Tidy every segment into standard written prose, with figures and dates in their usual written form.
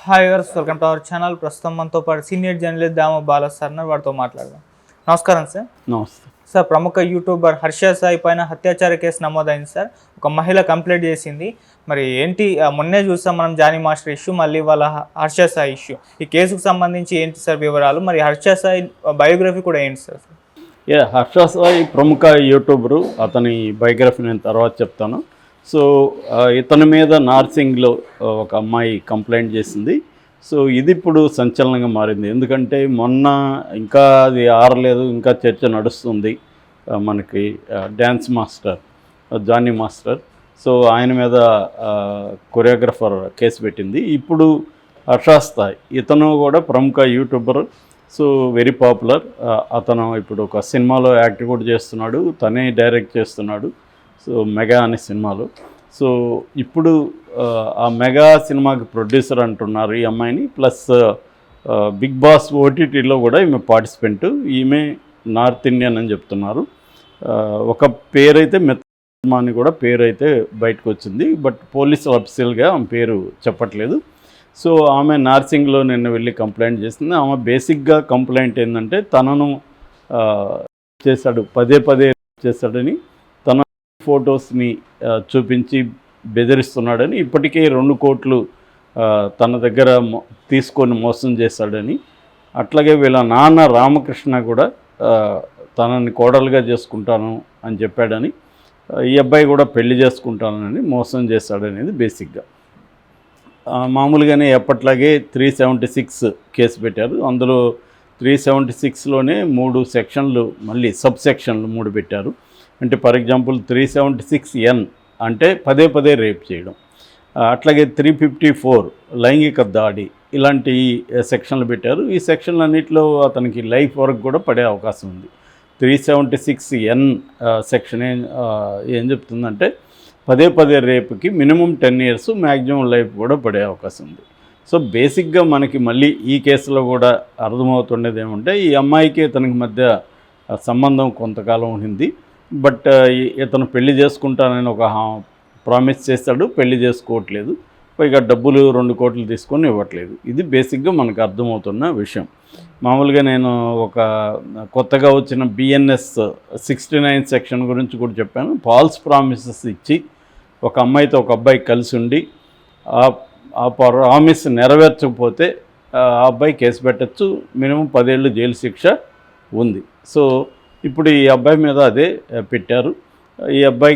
Hi viewers welcome to our channel. ప్రస్తుతం మనతో పాటు సీనియర్ జర్నలిస్ట్ దామ బాల సార్ వారితో మాట్లాడదాం. నమస్కారం సార్. నమస్తే సార్, ప్రముఖ యూట్యూబర్ హర్ష సాయి పైన అత్యాచార కేసు నమోదైంది సార్. ఒక మహిళ కంప్లైంట్ చేసింది. మరి ఏంటి, మొన్నే చూసాం మనం జానీ మాస్టర్ ఇష్యూ, మళ్ళీ వాళ్ళ హర్ష సాయి ఇష్యూ. ఈ కేసుకు సంబంధించి ఏంటి సార్ వివరాలు? మరి హర్ష సాయి బయోగ్రఫీ కూడా ఏంటి సార్? హర్ష సాయి ప్రముఖ యూట్యూబరు, అతని బయోగ్రఫీ నేను తర్వాత చెప్తాను. సో ఇతని మీద నార్సింగ్లో ఒక అమ్మాయి కంప్లైంట్ చేసింది. సో ఇది ఇప్పుడు సంచలనంగా మారింది. ఎందుకంటే మొన్న ఇంకా అది ఆరలేదు, ఇంకా చర్చ నడుస్తుంది. మనకి dance master Jani master, so ఆయన మీద కొరియోగ్రఫర్ కేసు పెట్టింది. ఇప్పుడు హర్ష సాయి, ఇతను కూడా ప్రముఖ యూట్యూబర్, సో వెరీ పాపులర్. అతను ఇప్పుడు ఒక సినిమాలో యాక్ట్ కూడా చేస్తున్నాడు, తనే డైరెక్ట్ చేస్తున్నాడు. సో మెగా అనే సినిమాలో. సో ఇప్పుడు ఆ మెగా సినిమాకి ప్రొడ్యూసర్ అంటున్నారు ఈ అమ్మాయిని. ప్లస్ బిగ్ బాస్ ఓటీటీలో కూడా ఈమె పార్టిసిపెంట్. ఈమె నార్త్ ఇండియన్ అని చెప్తున్నారు. ఒక పేరైతే మిత్రమా అని కూడా పేరు అయితే బయటకు వచ్చింది. బట్ పోలీసు అఫీషియల్గా ఆమె పేరు చెప్పట్లేదు. సో ఆమె నార్సింగ్లో నిన్న వెళ్ళి కంప్లైంట్ చేసింది. ఆమె బేసిక్గా కంప్లైంట్ ఏంటంటే తనను చేశాడు, పదే పదే చేశాడని, తన ఫొటోస్ని చూపించి బెదిరిస్తున్నాడని, ఇప్పటికే 2 కోట్లు తన దగ్గర తీసుకొని మోసం చేశాడని, అట్లాగే వీళ్ళ నాన్న రామకృష్ణ కూడా తనని కోడలుగా చేసుకుంటాను అని చెప్పాడని, ఈ అబ్బాయి కూడా పెళ్లి చేసుకుంటానని మోసం చేశాడనేది బేసిక్గా. మామూలుగానే ఎప్పట్లాగే 376 కేసు పెట్టారు. అందులో 376లోనే 3 సెక్షన్లు, మళ్ళీ సబ్ సెక్షన్లు 3 పెట్టారు. అంటే ఫర్ ఎగ్జాంపుల్ 376N అంటే పదే పదే రేప్ చేయడం, అట్లాగే 354 లైంగిక దాడి, ఇలాంటి సెక్షన్లు పెట్టారు. ఈ సెక్షన్లన్నింటిలో అతనికి లైఫ్ వరకు కూడా పడే అవకాశం ఉంది. 376N సెక్షన్ ఏం చెప్తుందంటే పదే పదే రేపుకి మినిమం 10 years, మ్యాక్సిమం లైఫ్ కూడా పడే అవకాశం ఉంది. సో బేసిక్గా మనకి మళ్ళీ ఈ కేసులో కూడా అర్థమవుతుండేది ఏమంటే, ఈ అమ్మాయికి ఇతనికి మధ్య సంబంధం కొంతకాలం ఉంది. బట్ ఇతను పెళ్లి చేసుకుంటానని ఒక ప్రామిస్ చేస్తాడు, పెళ్లి చేసుకోవట్లేదు. పైగా డబ్బులు 2 కోట్లు తీసుకొని ఇవ్వట్లేదు. ఇది బేసిక్గా మనకు అర్థమవుతున్న విషయం. మామూలుగా నేను ఒక కొత్తగా వచ్చిన BNS 69 సెక్షన్ గురించి కూడా చెప్పాను. ఫాల్స్ ప్రామిసెస్ ఇచ్చి ఒక అమ్మాయితో ఒక అబ్బాయి కలిసి ఉండి ఆ ప్రామిస్ నెరవేర్చకపోతే ఆ అబ్బాయి కేసు పెట్టచ్చు, మినిమం 10 ఏళ్ళు జైలు శిక్ష ఉంది. సో ఇప్పుడు ఈ అబ్బాయి మీద అదే పెట్టారు. ఈ అబ్బాయి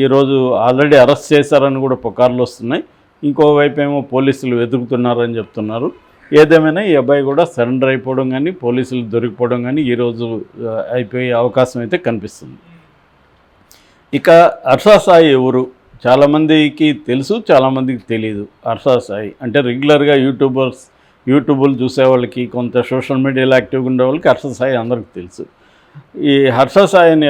ఈరోజు ఆల్రెడీ అరెస్ట్ చేశారని కూడా పుకార్లు వస్తున్నాయి. ఇంకోవైపు ఏమో పోలీసులు వెతుకుతున్నారని చెప్తున్నారు. ఏదేమైనా ఈ అబ్బాయి కూడా సరెండర్ అయిపోవడం కానీ, పోలీసులు దొరికిపోవడం కానీ ఈరోజు అయిపోయే అవకాశం అయితే కనిపిస్తుంది. ఇక హర్ష సాయి ఎవరు చాలామందికి తెలుసు, చాలామందికి తెలియదు. హర్ష సాయి అంటే రెగ్యులర్గా యూట్యూబ్లు చూసేవాళ్ళకి, కొంత సోషల్ మీడియాలో యాక్టివ్గా ఉండే వాళ్ళకి హర్ష సాయి అందరికీ తెలుసు. ఈ హర్ష సాయి అని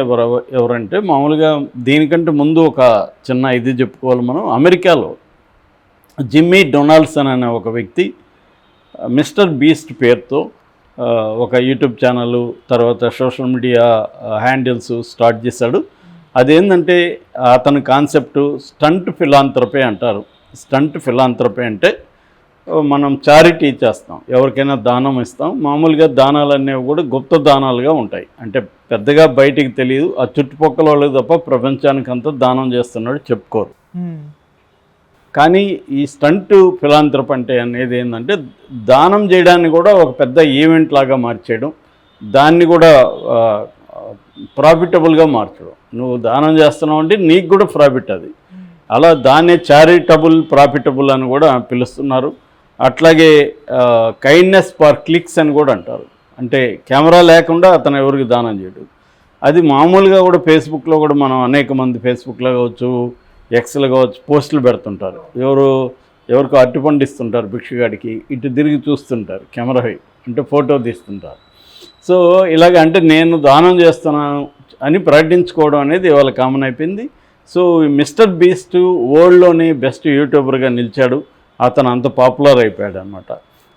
ఎవరంటే, మామూలుగా దీనికంటే ముందు ఒక చిన్న ఇది చెప్పుకోవాలి మనం. అమెరికాలో జిమ్మీ డొనాల్డ్సన్ అనే ఒక వ్యక్తి మిస్టర్ బీస్ట్ పేరుతో ఒక యూట్యూబ్ ఛానల్, తర్వాత సోషల్ మీడియా హ్యాండిల్స్ స్టార్ట్ చేశాడు. అదేంటంటే అతని కాన్సెప్టు స్టంట్ ఫిలాంథ్రపీ అంటారు. స్టంట్ ఫిలాంథ్రపీ అంటే మనం చారిటీ చేస్తాం, ఎవరికైనా దానం ఇస్తాం. మామూలుగా దానాలనేవి కూడా గుప్త దానాలుగా ఉంటాయి. అంటే పెద్దగా బయటికి తెలియదు, ఆ చుట్టుపక్కల వాళ్ళకి తప్ప ప్రపంచానికి అంతా దానం చేస్తున్నాడు చెప్పుకోరు. కానీ ఈ స్టంట్ ఫిలాంథ్రపీ అంటే అనేది ఏంటంటే, దానం చేయడాన్ని కూడా ఒక పెద్ద ఈవెంట్ లాగా మార్చేయడం, దాన్ని కూడా ప్రాఫిటబుల్గా మార్చడం. నువ్వు దానం చేస్తున్నావు అంటే నీకు కూడా ప్రాఫిట్ అది. అలా దాన్నే చారిటబుల్ ప్రాఫిటబుల్ అని కూడా పిలుస్తున్నారు. అట్లాగే కైండ్నెస్ ఫర్ క్లిక్స్ అని కూడా అంటారు. అంటే కెమెరా లేకుండా అతను ఎవరికి దానం చేయడు. అది మామూలుగా కూడా ఫేస్బుక్లో కూడా మనం అనేక మంది ఫేస్బుక్లో కావచ్చు, ఎక్స్లో కావచ్చు, పోస్టులు పెడుతుంటారు. ఎవరికో అరటిపండు ఇస్తుంటారు భిక్షగాడికి, ఇటు తిరిగి చూస్తుంటారు కెమెరా అంటే ఫోటో తీస్తుంటారు. సో ఇలాగ అంటే నేను దానం చేస్తున్నాను అని ప్రకటించుకోవడం అనేది ఇవాళ కామన్ అయిపోయింది. సో మిస్టర్ బీస్ట్ వరల్డ్లోని బెస్ట్ యూట్యూబర్గా నిలిచాడు. అతను అంత పాపులర్ అయిపోయాడు అనమాట.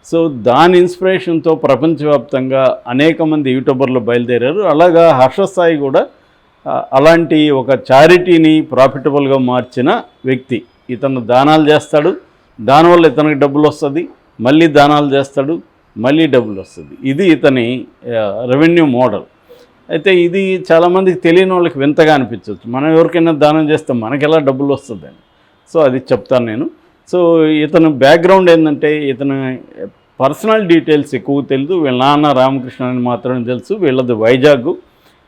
సో దాని ఇన్స్పిరేషన్తో ప్రపంచవ్యాప్తంగా అనేక మంది యూట్యూబర్లు బయలుదేరారు. అలాగా హర్ష సాయి కూడా అలాంటి ఒక చారిటీని ప్రాఫిటబుల్గా మార్చిన వ్యక్తి. ఇతను దానాలు చేస్తాడు, దానివల్ల ఇతనికి డబ్బులు వస్తుంది, మళ్ళీ దానాలు చేస్తాడు, మళ్ళీ డబ్బులు వస్తుంది. ఇది ఇతని రెవెన్యూ మోడల్. అయితే ఇది చాలామందికి తెలియని వాళ్ళకి వింతగా అనిపించవచ్చు. మనం ఎవరికైనా దానం చేస్తే మనకి ఎలా డబ్బులు వస్తుందని. సో అది చెప్తాను నేను. సో ఇతను బ్యాక్గ్రౌండ్ ఏంటంటే, ఇతను పర్సనల్ డీటెయిల్స్ ఎక్కువ తెలుసు. వీళ్ళ నాన్న రామకృష్ణ అని మాత్రమే తెలుసు. వీళ్ళది వైజాగ్.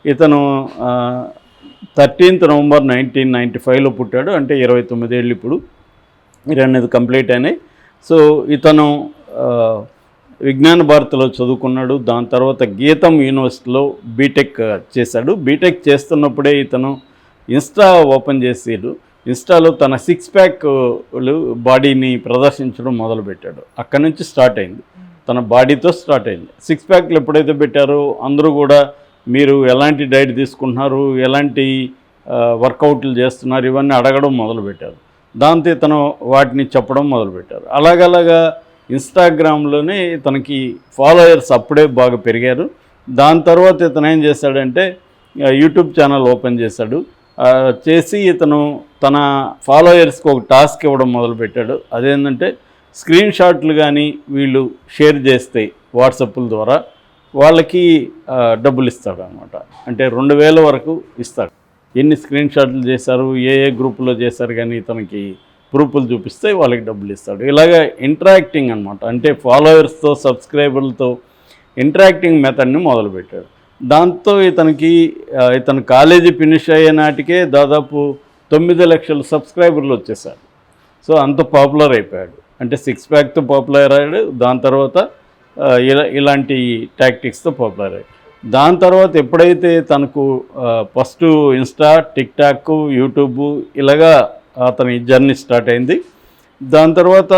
ఇతను 13th November 1995లో పుట్టాడు. అంటే 29 ఏళ్ళు ఇప్పుడు, 28 కంప్లీట్ అయినాయి. సో ఇతను విజ్ఞాన భారతిలో చదువుకున్నాడు. దాని తర్వాత గీతం యూనివర్సిటీలో బీటెక్ చేశాడు. బీటెక్ చేస్తున్నప్పుడే ఇతను ఇన్స్టా ఓపెన్ చేసాడు. ఇన్స్టాలో తన 6 ప్యాక్ బాడీని ప్రదర్శించడం మొదలుపెట్టాడు. అక్కడి నుంచి స్టార్ట్ అయింది, తన బాడీతో స్టార్ట్ అయింది. 6 ప్యాక్లు ఎప్పుడైతే పెట్టారో అందరూ కూడా మీరు ఎలాంటి డైట్ తీసుకుంటున్నారు, ఎలాంటి వర్కౌట్లు చేస్తున్నారు, ఇవన్నీ అడగడం మొదలుపెట్టారు. దాంతో ఇతను వాటిని చెప్పడం మొదలుపెట్టారు. అలాగలాగా ఇన్స్టాగ్రామ్లోనే తనకి ఫాలోయర్స్ అప్పుడే బాగా పెరిగారు. దాని తర్వాత ఇతను ఏం చేశాడంటే యూట్యూబ్ ఛానల్ ఓపెన్ చేశాడు. చేసి ఇతను తన ఫాలోయర్స్కి ఒక టాస్క్ ఇవ్వడం మొదలుపెట్టాడు. అదేంటంటే స్క్రీన్ షాట్లు కానీ వీళ్ళు షేర్ చేస్తే వాట్సాప్ల ద్వారా వాళ్ళకి డబ్బులు ఇస్తాడు అనమాట. అంటే 2000 వరకు ఇస్తాడు. ఎన్ని స్క్రీన్ షాట్లు చేశారు, ఏ గ్రూపులో చేశారు కానీ ఇతనికి ప్రూఫ్లు చూపిస్తే వాళ్ళకి డబ్బులు ఇస్తాడు. ఇలాగ ఇంటరాక్టింగ్ అనమాట. అంటే ఫాలోవర్స్తో సబ్స్క్రైబర్లతో ఇంటరాక్టింగ్ మెథడ్ని మొదలుపెట్టాడు. దాంతో ఇతను కాలేజీ ఫినిష్ అయ్యే నాటికే దాదాపు 9 లక్షల సబ్స్క్రైబర్లు వచ్చేసారు. సో అంత పాపులర్ అయిపోయాడు. అంటే 6 ప్యాక్తో పాపులర్ అయ్యాడు. దాని తర్వాత ఇలాంటి టాక్టిక్స్తో పాపులర్ అయ్యాడు. దాని తర్వాత ఎప్పుడైతే తనకు ఫస్ట్ ఇన్స్టా, టిక్టాక్, యూట్యూబ్ ఇలాగా అతని జర్నీ స్టార్ట్ అయింది. దాని తర్వాత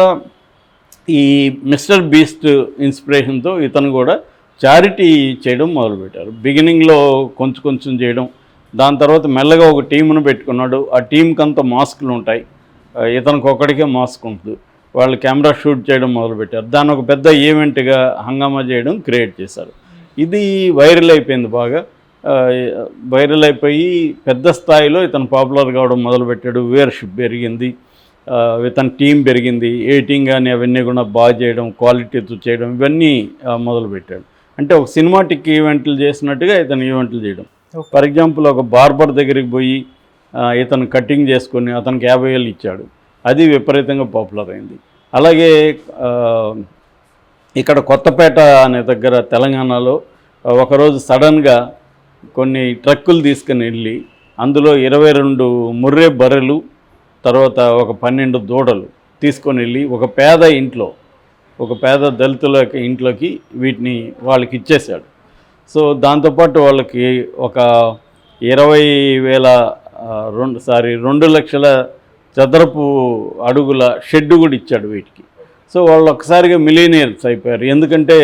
ఈ మిస్టర్ బీస్ట్ ఇన్స్పిరేషన్తో ఇతను కూడా చారిటీ చేయడం మొదలుపెట్టారు. బిగినింగ్లో కొంచెం చేయడం. దాని తర్వాత మెల్లగా ఒక టీమును పెట్టుకున్నాడు. ఆ టీంకి అంతా మాస్కులు ఉంటాయి, ఇతనికి ఒక్కడికే మాస్క్ ఉంటుంది. వాళ్ళు కెమెరా షూట్ చేయడం మొదలుపెట్టారు. దాన్ని ఒక పెద్ద ఈవెంట్గా హంగామా చేయడం క్రియేట్ చేశారు. ఇది వైరల్ అయిపోయింది బాగా. వైరల్ అయిపోయి పెద్ద స్థాయిలో ఇతను పాపులర్ కావడం మొదలుపెట్టాడు. వ్యూవర్షిప్ పెరిగింది, ఇతని టీం పెరిగింది. ఎడిటింగ్ కానీ అవన్నీ కూడా బాగా చేయడం, క్వాలిటీతో చేయడం ఇవన్నీ మొదలుపెట్టాడు. అంటే ఒక సినిమాటిక్ ఈవెంట్లు చేసినట్టుగా ఇతను ఈవెంట్లు చేయడం. ఫర్ ఎగ్జాంపుల్ ఒక బార్బర్ దగ్గరికి పోయి ఇతను కటింగ్ చేసుకొని అతనికి 50,000 ఇచ్చాడు. అది విపరీతంగా పాపులర్ అయింది. అలాగే ఇక్కడ కొత్తపేట అనే దగ్గర తెలంగాణలో ఒకరోజు సడన్గా కొన్ని ట్రక్కులు తీసుకుని వెళ్ళి అందులో 22 ముర్రే బర్రెలు, తర్వాత ఒక 12 దూడలు తీసుకొని వెళ్ళి ఒక పేద దళితుల ఇంట్లోకి వీటిని వాళ్ళకి ఇచ్చేశాడు. సో దాంతోపాటు వాళ్ళకి ఒక 2 లక్షల చదరపు అడుగుల షెడ్ కూడా ఇచ్చాడు వీటికి. సో వాళ్ళు ఒక్కసారిగా మిలీనియర్స్ అయిపోయారు. ఎందుకంటే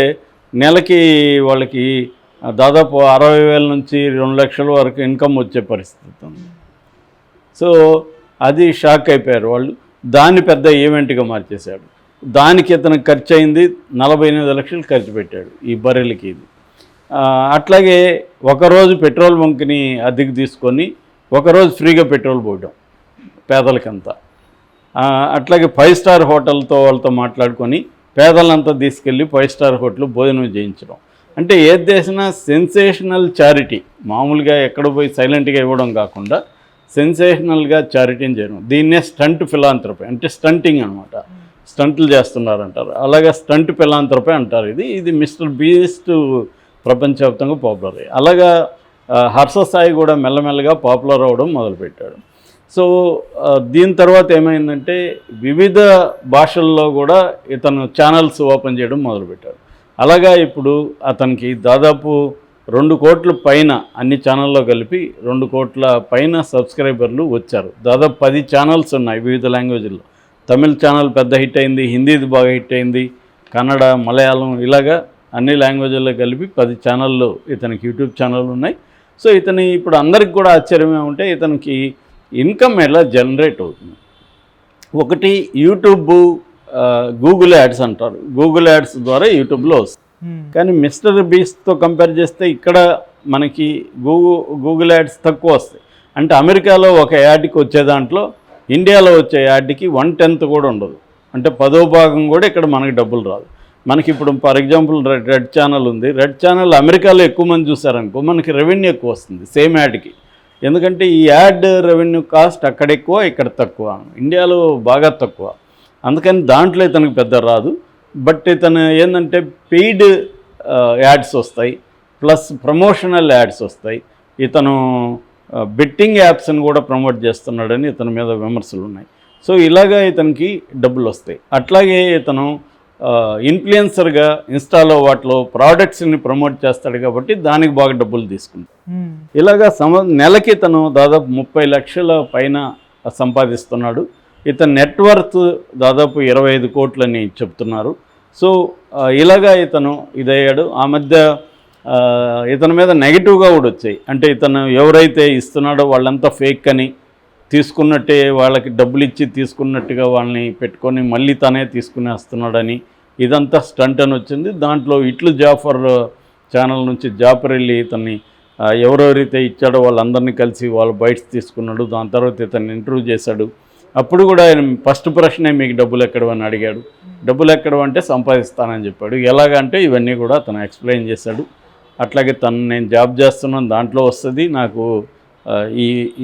నెలకి వాళ్ళకి దాదాపు 60,000 నుంచి 2 లక్షల వరకు ఇన్కమ్ వచ్చే పరిస్థితి ఉంది. సో అది షాక్ అయిపోయారు వాళ్ళు. దాన్ని పెద్ద ఈవెంట్గా మార్చేశాడు. దానికి ఇతనికి ఖర్చు అయింది 48 లక్షలు ఖర్చు పెట్టాడు ఈ బర్రెలకి. ఇది అట్లాగే ఒకరోజు పెట్రోల్ బంక్ని అద్దెకు తీసుకొని ఒకరోజు ఫ్రీగా పెట్రోల్ పోయడం పేదలకంతా. అట్లాగే 5 స్టార్ హోటల్తో వాళ్ళతో మాట్లాడుకొని పేదలంతా తీసుకెళ్ళి 5 స్టార్ హోటల్ భోజనం చేయించడం. అంటే ఏది చేసినా సెన్సేషనల్ చారిటీ. మామూలుగా ఎక్కడ పోయి సైలెంట్గా ఇవ్వడం కాకుండా సెన్సేషనల్గా చారిటీని చేయడం. దీన్నే స్టంట్ ఫిలాంథ్రపీ, అంటే స్టంటింగ్ అనమాట. స్టంట్లు చేస్తున్నారంటారు, అలాగే స్టంట్ ఫిలాంథ్రపీ అంటారు. ఇది మిస్టర్ బీస్ట్ ప్రపంచవ్యాప్తంగా పాపులర్ అయ్యాయి. అలాగా హర్ష సాయి కూడా మెల్లమెల్లగా పాపులర్ అవ్వడం మొదలుపెట్టాడు. సో దీని తర్వాత ఏమైందంటే వివిధ భాషల్లో కూడా ఇతను ఛానల్స్ ఓపెన్ చేయడం మొదలుపెట్టాడు. అలాగా ఇప్పుడు అతనికి దాదాపు 2 కోట్ల పైన అన్ని ఛానల్లో కలిపి 2 కోట్ల పైన సబ్స్క్రైబర్లు వచ్చారు. దాదాపు 10 ఛానల్స్ ఉన్నాయి వివిధ లాంగ్వేజ్లో. తమిళ్ ఛానల్ పెద్ద హిట్ అయింది, హిందీది బాగా హిట్ అయింది, కన్నడ, మలయాళం ఇలాగా అన్ని లాంగ్వేజ్ల్లో కలిపి 10 ఛానళ్ళు ఇతనికి యూట్యూబ్ ఛానల్ ఉన్నాయి. సో ఇతని ఇప్పుడు అందరికి కూడా ఆశ్చర్యం ఏమంటే ఇతనికి ఇన్కమ్ ఎలా జనరేట్ అవుతుంది. ఒకటి యూట్యూబ్, గూగుల్ యాడ్స్ అంటారు. గూగుల్ యాడ్స్ ద్వారా యూట్యూబ్లో వస్తుంది. కానీ మిస్టర్ బీస్ట్తో కంపేర్ చేస్తే ఇక్కడ మనకి గూగుల్ యాడ్స్ తక్కువ వస్తాయి. అంటే అమెరికాలో ఒక యాడ్కి వచ్చే దాంట్లో ఇండియాలో వచ్చే యాడ్కి 1/10 కూడా ఉండదు. అంటే 10వ భాగం కూడా ఇక్కడ మనకి డబ్బులు రాదు. మనకి ఇప్పుడు ఫర్ ఎగ్జాంపుల్ రెడ్ ఛానల్ ఉంది. రెడ్ ఛానల్ అమెరికాలో ఎక్కువ మంది చూసారనుకో మనకి రెవెన్యూ ఎక్కువ వస్తుంది సేమ్ యాడ్కి. ఎందుకంటే ఈ యాడ్ రెవెన్యూ కాస్ట్ అక్కడ ఎక్కువ, ఇక్కడ తక్కువ. ఇండియాలో బాగా తక్కువ. అందుకని దాంట్లో ఇతనికి పెద్ద రాదు. బట్ ఇతను ఏంటంటే పెయిడ్ యాడ్స్ వస్తాయి, ప్లస్ ప్రమోషనల్ యాడ్స్ వస్తాయి. ఇతను బెట్టింగ్ యాప్స్ని కూడా ప్రమోట్ చేస్తున్నాడని ఇతని మీద విమర్శలు ఉన్నాయి. సో ఇలాగా ఇతనికి డబ్బులు వస్తాయి. అట్లాగే ఇతను ఇన్ఫ్లుయెన్సర్గా ఇన్స్టాలో వాటిలో ప్రోడక్ట్స్ని ప్రమోట్ చేస్తాడు కాబట్టి దానికి బాగా డబ్బులు తీసుకుంటాడు. ఇలాగా నెలకి ఇతను దాదాపు 30 లక్షల పైన సంపాదిస్తున్నాడు. ఇతని నెట్వర్త్ దాదాపు 25 కోట్లని చెప్తున్నారు. సో ఇలాగా ఇతను ఇదయ్యాడు. ఆ మధ్య ఇతని మీద నెగిటివ్గా కూడా వచ్చాయి. అంటే ఇతను ఎవరైతే ఇస్తున్నాడో వాళ్ళంతా ఫేక్ అని, తీసుకున్నట్టే వాళ్ళకి డబ్బులు ఇచ్చి తీసుకున్నట్టుగా వాళ్ళని పెట్టుకొని మళ్ళీ తనే తీసుకునేస్తున్నాడని, ఇదంతా స్టంట్ అని వచ్చింది. దాంట్లో ఇట్లు జాఫర్ ఛానల్ నుంచి జాఫర్ వెళ్ళి ఇతన్ని ఎవరెవరైతే ఇచ్చాడో వాళ్ళందరినీ కలిసి వాళ్ళు బైట్స్ తీసుకున్నాడు. దాని తర్వాత ఇతన్ని ఇంటర్వ్యూ చేశాడు. అప్పుడు కూడా ఆయన ఫస్ట్ ప్రశ్నే మీకు డబ్బులు ఎక్కడవని అడిగాడు. డబ్బులు ఎక్కడవంటే సంపాదిస్తానని చెప్పాడు. ఎలాగంటే ఇవన్నీ కూడా తను ఎక్స్ప్లెయిన్ చేశాడు. అట్లాగే నేను జాబ్ చేస్తున్నాను, దాంట్లో వస్తుంది నాకు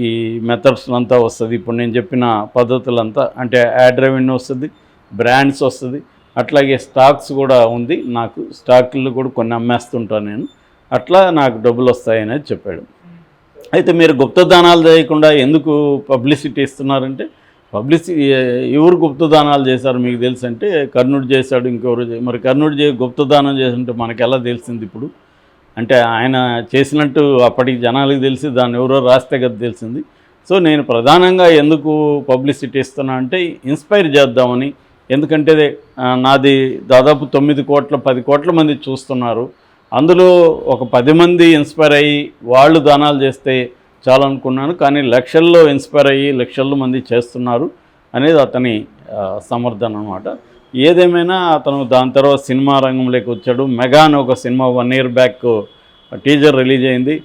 ఈ మెథడ్స్ అంతా వస్తుంది. ఇప్పుడు నేను చెప్పిన పద్ధతులంతా అంటే యాడ్ రెవెన్యూ వస్తుంది, బ్రాండ్స్ వస్తుంది, అట్లాగే స్టాక్స్ కూడా ఉంది. నాకు స్టాక్లు కూడా కొన్ని అమ్మేస్తుంటాను నేను, అట్లా నాకు డబ్బులు వస్తాయనేది చెప్పాడు. అయితే మీరు గుప్తదానాలు చేయకుండా ఎందుకు పబ్లిసిటీ ఇస్తున్నారంటే, ఎవరు గుప్తదానాలు చేశారు మీకు తెలుసు అంటే కర్ణుడు చేశాడు, ఇంకెవరు. మరి కర్ణుడు గుప్తదానం చేస్తుంటే మనకు ఎలా తెలిసింది ఇప్పుడు? అంటే ఆయన చేసినట్టు అప్పటికి జనాలకు తెలిసి దాన్ని ఎవరో రాస్తే కదా తెలిసింది. సో నేను ప్రధానంగా ఎందుకు పబ్లిసిటీ ఇస్తున్నా అంటే ఇన్స్పైర్ చేద్దామని. ఎందుకంటే నాది దాదాపు 9 కోట్ల 10 కోట్ల మంది చూస్తున్నారు. అందులో ఒక 10 మంది ఇన్స్పైర్ అయ్యి వాళ్ళు దానాలు చేస్తే చాలనుకున్నాను. కానీ లక్షల్లో ఇన్స్పైర్ అయ్యి లక్షల మంది చేస్తున్నారు అనేది అతని సమర్థన అన్నమాట. ఏదేమైనా అతను దాని తర్వాత సినిమా రంగంలోకి వచ్చాడు. మెగా అని ఒక cinema 1 year back teaser release అయింది.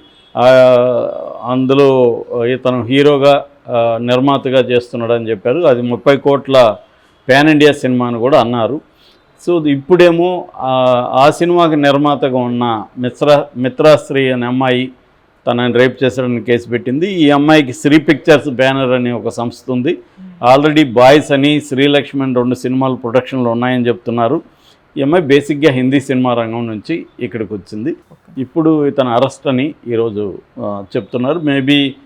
అందులో ఇతను హీరోగా నిర్మాతగా చేస్తున్నాడని చెప్పారు. అది 30 కోట్ల పాన్ ఇండియా సినిమా అని కూడా అన్నారు. సో ఇప్పుడేమో ఆ సినిమాకి నిర్మాతగా ఉన్న మిత్రాశ్రీ అనే అమ్మాయి తనని రేప్ చేశాడని కేసు పెట్టింది. ఈ అమ్మాయికి శ్రీ పిక్చర్స్ బ్యానర్ అని ఒక సంస్థ ఉంది. ఆల్రెడీ బాయ్స్ అని, శ్రీలక్ష్మి అని 2 సినిమాలు ప్రొడక్షన్లో ఉన్నాయని చెప్తున్నారు. ఈ అమ్మాయి బేసిక్గా హిందీ సినిమా రంగం నుంచి ఇక్కడికి వచ్చింది. ఇప్పుడు ఇతను అరెస్ట్ అని ఈరోజు చెప్తున్నారు. మేబీ